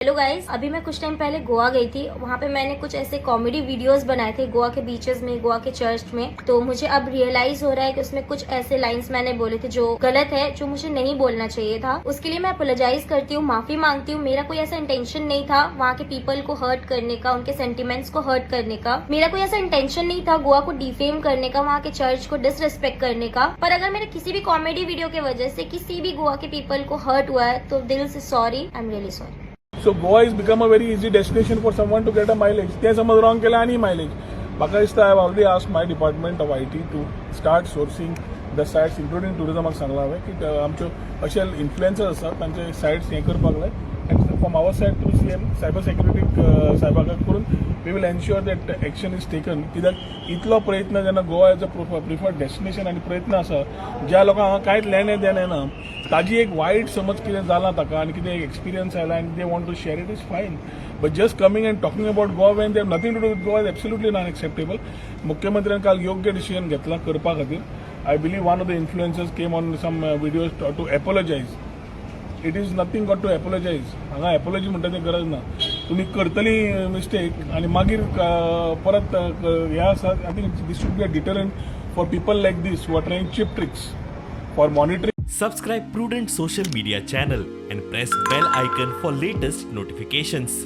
Hello guys, अभी मैं कुछ टाइम पहले गोवा गई थी। वहाँ पे मैंने कुछ ऐसे कॉमेडी वीडियोस बनाए थे गोवा के बीचेस में, गोवा के चर्च में। तो मुझे अब रियलाइज हो रहा है कि उसमें कुछ ऐसे लाइंस मैंने बोले थे जो गलत है, जो मुझे नहीं बोलना चाहिए था। उसके लिए मैं अपोलोजाइज करती हूँ, माफी मांगती हूँ। मेरा कोई ऐसा इंटेंशन नहीं था वहाँ के पीपल को हर्ट करने का, उनके सेंटिमेंट्स को हर्ट करने का। मेरा कोई ऐसा इंटेंशन नहीं था गोवा को डिफेम करने का, वहाँ के चर्च को डिसरिस्पेक्ट करने का। पर अगर मेरे किसी भी कॉमेडी वीडियो की वजह से किसी भी गोवा के पीपल को हर्ट हुआ है तो दिल से sorry, I am really sorry. So Goa has become a very easy destination for someone to get a mileage. ते समज wrong केला आणि mileage. म्हाका दिसता I have already asked my department of IT to start sourcing the sites, including tourism. म्हाका सांगला हांवें की आमच्यो अशे इन्फ्लुएन्सर्स आसात तांचे साइट्स हें करपाक जाय. And from our side to CM cyber security सायबाक करून we will ensure that action is taken. कित्याक इतलो प्रयत्न जेन्ना Goa as a preferred destination आनी प्रयत्न आसा, ज्या लोकांक हांगा कांयच लेणे देणे ना, ताजी एक वायट समज कितें जाला ताका आनी कितें एक्सपिरियन्स आयला आनी they want to share it is fine. But just coming and talking about Goa when they have nothing to do with Goa is absolutely not acceptable. मुख्यमंत्र्यान काल योग्य डिसिजन घेतला करपा खातीर. I believe one of the influencers came on some videos to apologise. It is nothing got to apologise. हांगा apology म्हणटा ती गरज ना. तुमी करतली मिस्टेक आनी मागीर परत हे आसा. I think this should be a deterrent for people like this who are trying cheap tricks for monitoring. Subscribe Prudent social media channel and press bell icon for latest notifications.